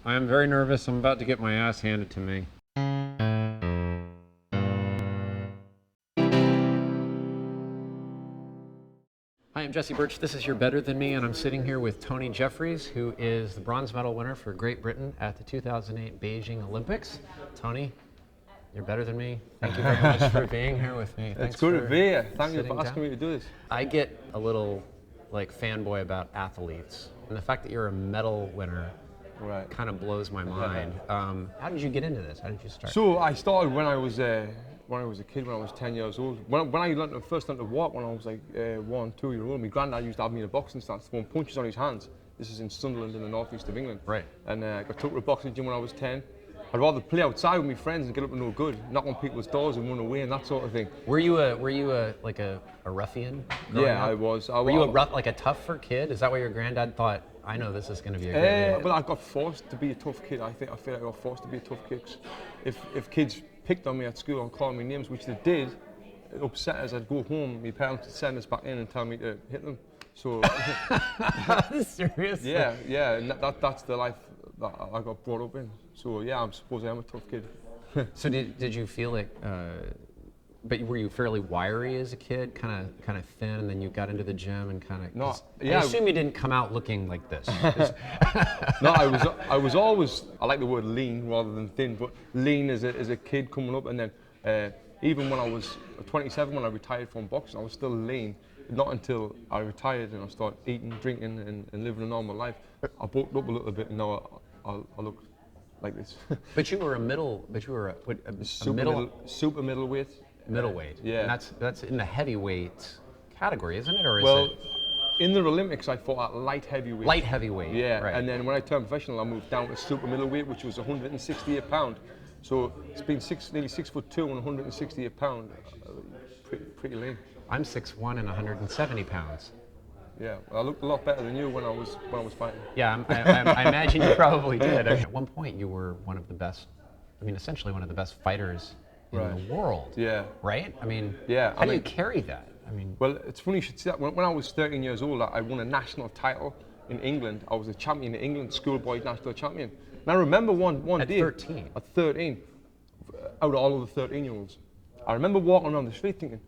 I am very nervous. I'm about to get my ass handed to me. Hi, I'm Jesse Birch. This is You're Better Than Me, and I'm sitting here with Tony Jeffries, who is the bronze medal winner for Great Britain at the 2008 Beijing Olympics. Tony, you're better than me. Thank you very much for being here with me. It's good to be here. Thank you for asking me to do this. I get a little fanboy about athletes, and the fact that you're a medal winner kind of blows my mind. How did you get into this? How did you start? So I started when I was a kid, when I was 10 years old. When I first learned to walk when I was like 1, 2 years old, my granddad used to have me in a boxing stance, throwing punches on his hands. This is in Sunderland in the northeast of England. Right. And I got took to a boxing gym when I was 10. I'd rather play outside with my friends and get up to no good, knock on people's doors and run away and that sort of thing. Were you a ruffian? Yeah, up? I was. Were you a tougher kid? Is that why your granddad thought, I know this is going to be a good Well, I got forced to be a tough kid. I feel like I got forced to be a tough kid. If kids picked on me at school and called me names, which they did, it upset us. I'd go home, my parents would send us back in and tell me to hit them. So. Seriously? Yeah, and that's the life that I got brought up in. So yeah, I suppose I am a tough kid. So did you feel like, but were you fairly wiry as a kid, kind of thin, and then you got into the gym and kind of? No, yeah. I assume you didn't come out looking like this. No, I was always, I like the word lean rather than thin, but lean as a kid coming up, and then even when I was 27, when I retired from boxing, I was still lean. Not until I retired and I started eating, drinking, and living a normal life, I bulked up a little bit, and now I look like this. But you were super middleweight. Middleweight. Yeah. And that's in the heavyweight category, isn't it? Or is well, it? In the Olympics, I fought at light heavyweight. Light heavyweight. Yeah. Right. And then when I turned professional, I moved down to super middleweight, which was 168 pound. So it's been nearly 6'2" and 168 pound. Pretty lean. I'm 6'1" and 170 pounds. Yeah, well, I looked a lot better than you when I was fighting. Yeah, I imagine you probably did. At one point, you were one of the best. I mean, essentially one of the best fighters in the world. Yeah. Right? I mean, yeah. How do you carry that? I mean, well, it's funny you should say that. When I was 13 years old, I won a national title in England. I was a champion in England, schoolboy national champion. And I remember one day. At 13. At 13, out of all of the 13-year-olds, I remember walking around the street thinking,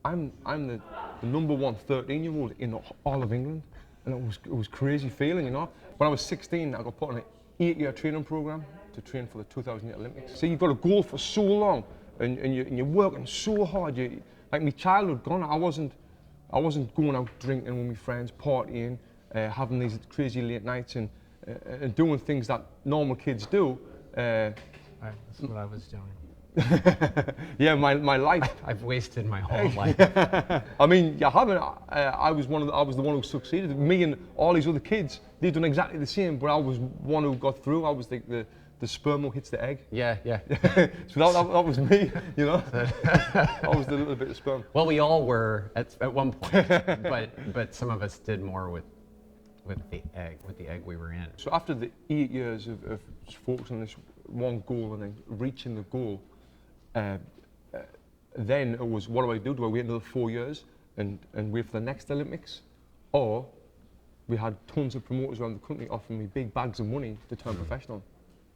I'm the number one 13-year-old in all of England, and it was crazy feeling, you know. When I was 16, I got put on an 8-year training program to train for the 2008 Olympics. So you've got to go for so long, and you're working so hard. Like my childhood gone, I wasn't going out drinking with my friends, partying, having these crazy late nights and doing things that normal kids do. That's what I was doing. Yeah, my life. I've wasted my whole life. I mean, you haven't. I was the one who succeeded. Me and all these other kids, they've done exactly the same, but I was one who got through. I was the sperm who hits the egg. Yeah. So that was me, you know. I was the little bit of sperm. Well, we all were at one point, but some of us did more with the egg we were in. So after the 8 years of focusing on this one goal and then reaching the goal, then it was, what do I do? Do I wait another 4 years and wait for the next Olympics? Or we had tons of promoters around the country offering me big bags of money to turn professional.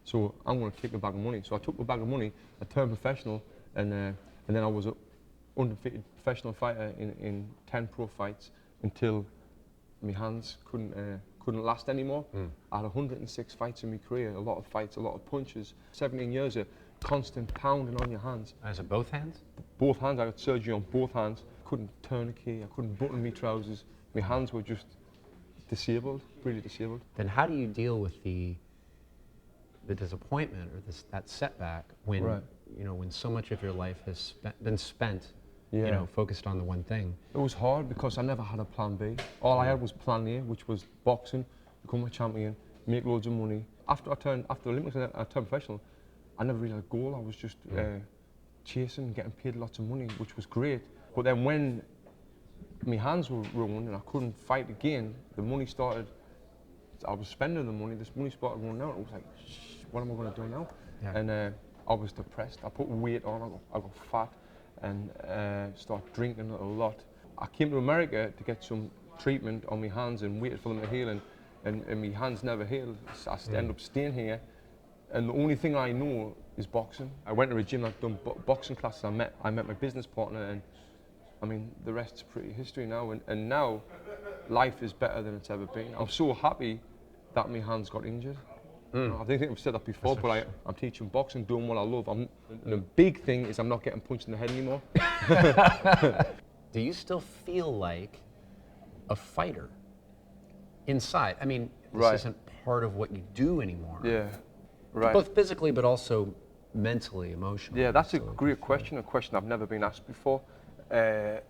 So I'm going to take the bag of money. So I took the bag of money, I turned professional, and then I was an undefeated professional fighter in 10 pro fights until my hands couldn't last anymore. I had 106 fights in my career, a lot of fights, a lot of punches, 17 years of constant pounding on your hands. Is it both hands? Both hands. I got surgery on both hands. Couldn't turn a key, I couldn't button my trousers. My hands were just disabled, really disabled. Then how do you deal with the disappointment or that setback when when so much of your life has been spent focused on the one thing? It was hard because I never had a plan B. All I had was plan A, which was boxing, become a champion, make loads of money. After the Olympics, I turned professional. I never really had a goal. I was just chasing, getting paid lots of money, which was great. But then when my hands were ruined and I couldn't fight again, the money started. I was spending the money. This money started running out. I was like, what am I going to do now? Yeah. And I was depressed. I put weight on. I got fat and started drinking a lot. I came to America to get some treatment on my hands and waited for them to heal. And and my hands never healed. So I end up staying here, and the only thing I know is boxing. I went to a gym, I've done boxing classes. I met my business partner, and I mean the rest's pretty history now. And now life is better than it's ever been. I'm so happy that my hands got injured. I think I've said that before, but I'm teaching boxing, doing what I love. And the big thing is I'm not getting punched in the head anymore. Do you still feel like a fighter inside? I mean, this isn't part of what you do anymore. Yeah, right. Both physically, but also mentally, emotionally. Yeah, that's a great question, a question I've never been asked before. I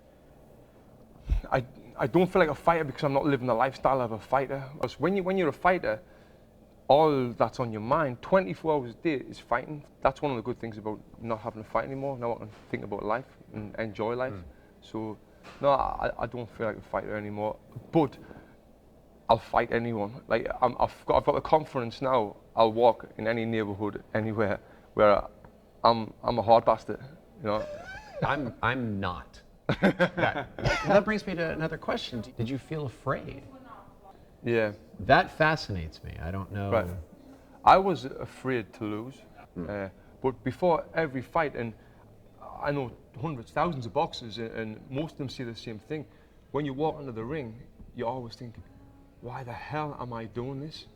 don't feel like a fighter because I'm not living the lifestyle of a fighter. Because when you're a fighter, all that's on your mind, 24 hours a day is fighting. That's one of the good things about not having to fight anymore. Now I can think about life and enjoy life. So, no, I don't feel like a fighter anymore. But I'll fight anyone. Like I've got the confidence now. I'll walk in any neighborhood, anywhere, where I'm a hard bastard. You know. I'm not. That brings me to another question. Did you feel afraid? Yeah. That fascinates me. I don't know. Right. I was afraid to lose, but before every fight, and I know hundreds, thousands of boxers, and most of them say the same thing. When you walk into the ring, you always think, why the hell am I doing this?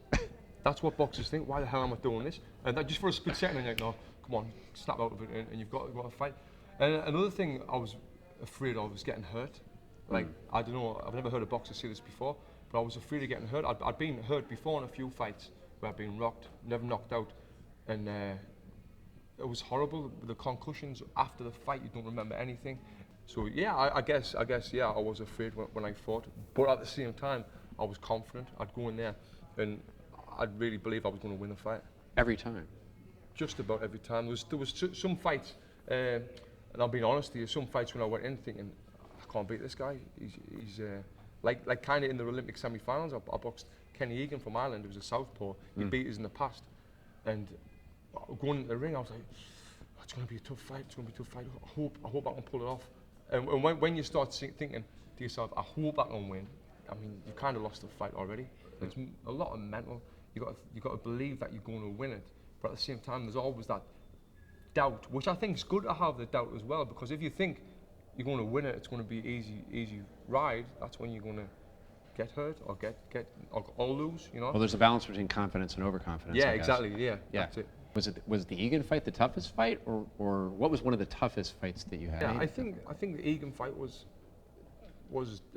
That's what boxers think. Why the hell am I doing this? And that just for a split second, and you're like, no, come on, snap out of it, and you've got to fight. And another thing I was afraid of was getting hurt. Like, I don't know, I've never heard a boxer say this before, but I was afraid of getting hurt. I'd been hurt before in a few fights where I've been rocked, never knocked out, and it was horrible. The concussions after the fight, you don't remember anything. So yeah, I guess yeah, I was afraid when I fought, but at the same time, I was confident. I'd go in there, and I'd really believe I was going to win the fight. Every time? Just about every time. There was some fights, and I'll be honest with you, some fights when I went in thinking, I can't beat this guy. He's like kind of in the Olympic semi-finals. I boxed Kenny Egan from Ireland, who was a southpaw. He beat us in the past, and going into the ring, I was like, oh, it's going to be a tough fight. It's going to be a tough fight. I hope I can pull it off. And when you start thinking to yourself, I hope I can win. I mean, you kind of lost the fight already. There's a lot of mental. You got to believe that you're going to win it, but at the same time, there's always that doubt, which I think is good to have the doubt as well. Because if you think you're going to win it, it's going to be easy ride. That's when you're going to get hurt or get or lose. You know. Well, there's a balance between confidence and overconfidence. Yeah, I guess. exactly. Yeah, that's it. Was the Egan fight the toughest fight, or what was one of the toughest fights that you had? Yeah, I think the Egan fight was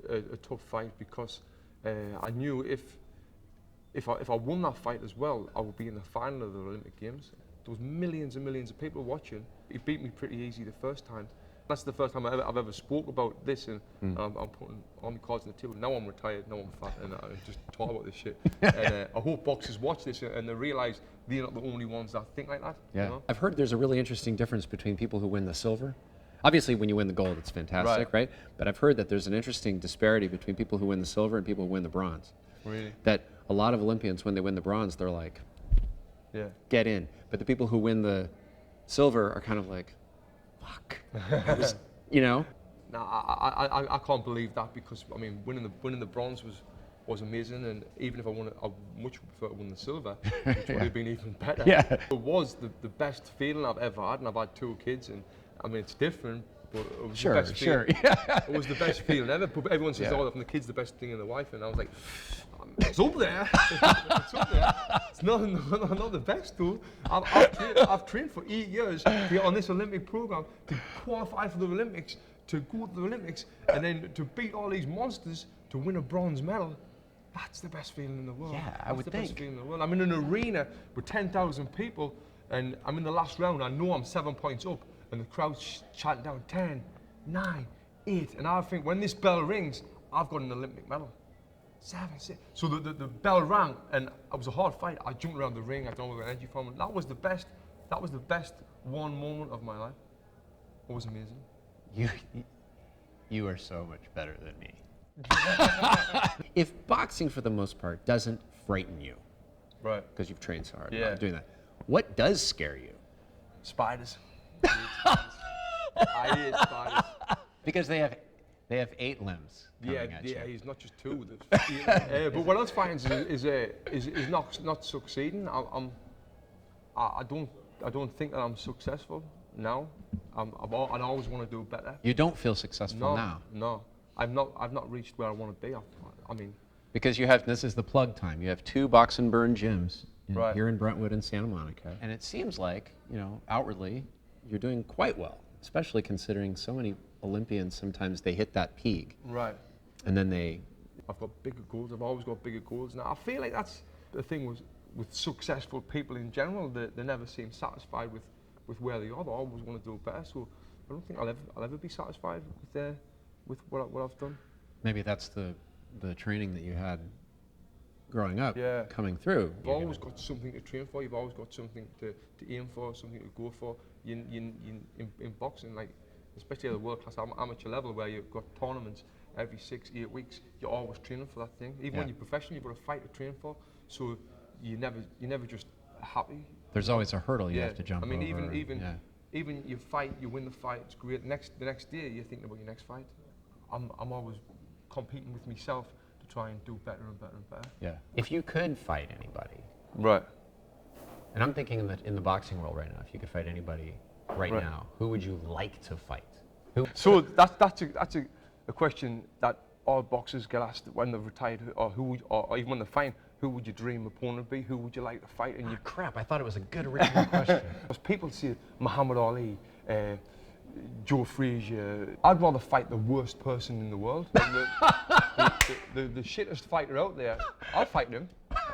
a tough fight because I knew if I won that fight as well, I would be in the final of the Olympic Games. There was millions and millions of people watching. He beat me pretty easy the first time. That's the first time I've ever spoke about this, and I'm putting all my cards on the table. Now I'm retired, now I'm fat, and I just talk about this shit. And I hope boxers watch this and they realise they're not the only ones that think like that. Yeah, you know? I've heard there's a really interesting difference between people who win the silver. Obviously, when you win the gold, it's fantastic, right? But I've heard that there's an interesting disparity between people who win the silver and people who win the bronze. Really? That a lot of Olympians, when they win the bronze, they're like, get in. But the people who win the silver are kind of like, fuck. You know? No, I can't believe that because I mean winning the bronze was amazing, and even if I won it, I much prefer to win the silver, which would have been even better. Yeah. It was the best feeling I've ever had, and I've had 2 kids, and I mean it's different, but it was the best feeling. It was the best feeling ever. But everyone says, oh, from the kids the best thing in the wife, and I was like, it's up there. It's up there. It's not the best though. I've trained for 8 years to get on this Olympic program, to qualify for the Olympics, to go to the Olympics, and then to beat all these monsters to win a bronze medal. That's the best feeling in the world. Yeah, I would think. That's the best feeling in the world. I'm in an arena with 10,000 people, and I'm in the last round. I know I'm 7 points up, and the crowd's chanting down 10, 9, 8, and I think when this bell rings, I've got an Olympic medal. 7, 6. So the bell rang, and it was a hard fight. I jumped around the ring. I don't know where the energy from. That was the best. That was the best one moment of my life. It was amazing. You are so much better than me. If boxing, for the most part, doesn't frighten you, right? Because you've trained so hard Yeah. doing that, what does scare you? Spiders. I hate spiders. Because they have They have 8 limbs coming at you. Yeah, he's not just 2. But what else finds is not succeeding. I don't think that I'm successful now. I'd always want to do better. You don't feel successful now? No, I've not reached where I want to be. I mean, because this is the plug time. You have 2 box and burn gyms here in Brentwood and Santa Monica. And it seems like, outwardly, you're doing quite well, especially considering so many Olympians, sometimes they hit that peak. Right. And then I've got bigger goals. I've always got bigger goals. Now, I feel like that's the thing with successful people in general. They never seem satisfied with where they are. They always want to do better. So I don't think I'll ever be satisfied with what I've done. Maybe that's the training that you had growing up coming through. You've always got something to train for. You've always got something to aim for, something to go for. In boxing, like especially at the world class amateur level, where you've got tournaments every 6-8 weeks, you're always training for that thing. Even when you're professional, you've got a fight to train for. So you never just happy. There's always a hurdle you have to jump over. I mean, even you fight, you win the fight, it's great. The next day, you're thinking about your next fight. I'm always competing with myself to try and do better and better and better. Yeah. If you could fight anybody, right? And I'm thinking in the boxing world right now, if you could fight anybody right now, who would you like to fight? So that's a question that all boxers get asked when they've retired, or even when they're fighting. Who would your dream opponent be? Who would you like to fight? And crap! I thought it was a good original question. Because people see Muhammad Ali, Joe Frazier. I'd rather fight the worst person in the world, the shittest fighter out there. I'll fight him.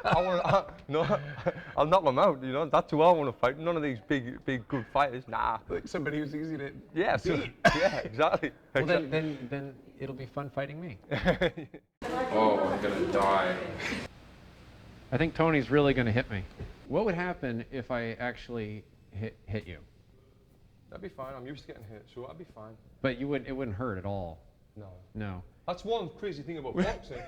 I'll knock them out. That's who I want to fight. None of these big good fighters. Nah. Like somebody who's easy to beat. Yeah, exactly. Well, then it'll be fun fighting me. Oh, I'm gonna die. I think Tony's really gonna hit me. What would happen if I actually hit you? That'd be fine. I'm used to getting hit, so that'd be fine. But it wouldn't hurt at all. No. That's one crazy thing about boxing,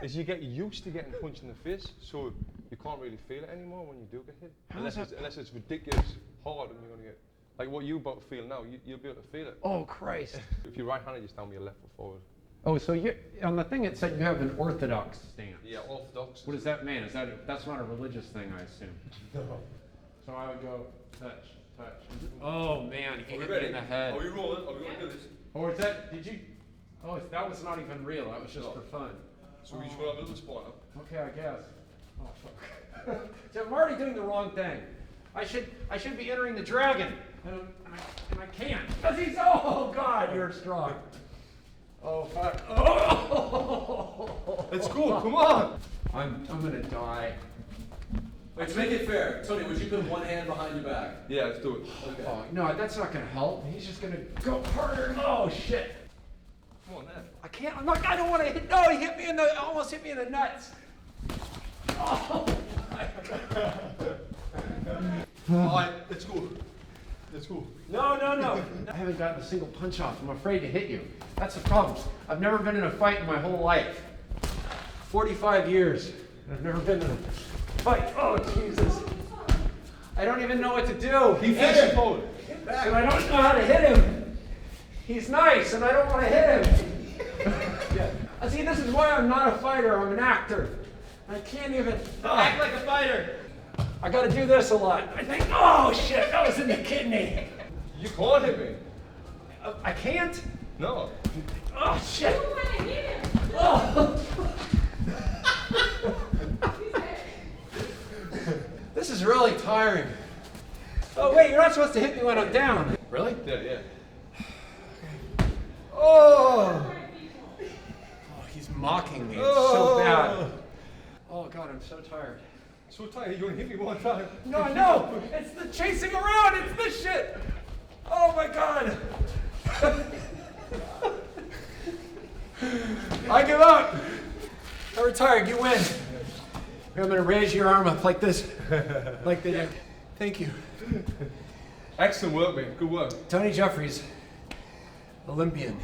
is you get used to getting punched in the face, so you can't really feel it anymore when you do get hit. Unless it's ridiculous hard and you're gonna get, like what you're about to feel now, you'll be able to feel it. Oh Christ. If you're right-handed, you stand with your left foot forward. Oh, so on the thing it said you have an orthodox stance. Yeah, orthodox. What does that mean? That's not a religious thing, I assume? No. So I would go touch. Oh man, he hit me in the head. Are we rolling? Are we going to do this? Or is that, oh, that was not even real, that was just for fun. So we just want to have a little spot up. Okay, I guess. Oh, fuck. So I'm already doing the wrong thing. I should be entering the dragon, and I can't. Oh God, you're strong. Oh fuck. Oh! Let's go, come on! I'm gonna die. Wait, to make it fair, Tony, would you put one hand behind your back? Yeah, let's do it. Okay. Oh, no, that's not gonna help. He's just gonna go harder. Oh shit. Come on, then. I can't. I don't want to hit. No, he almost hit me in the nuts. Oh my God. All right, let's go. Let's go. No. I haven't gotten a single punch off. I'm afraid to hit you. That's the problem. I've never been in a fight in my whole life. 45 years. And I've never been in a fight. Oh, Jesus. I don't even know what to do. Keep facing forward. And I don't know how to hit him. He's nice, and I don't want to hit him. See, this is why I'm not a fighter. I'm an actor. I can't even act like a fighter. I got to do this a lot. I think, oh shit, that was in the kidney. You can't hit me. I can't? No. Oh shit. Oh. This is really tiring. Oh wait, you're not supposed to hit me when I'm down. Really? Yeah. Oh. Oh, he's mocking me. It's so bad. Oh God, I'm so tired. So tired, you're gonna hit me one time. No, it's the chasing around, it's this shit. Oh my God. I give up. I'm retired, you win. I'm gonna raise your arm up like this, like they do. Thank you. Excellent work, mate. Good work. Tony Jeffries, Olympian.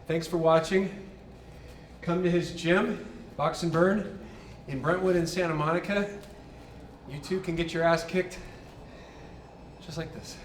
Thanks for watching. Come to his gym, Box and Burn, in Brentwood and Santa Monica. You too can get your ass kicked just like this.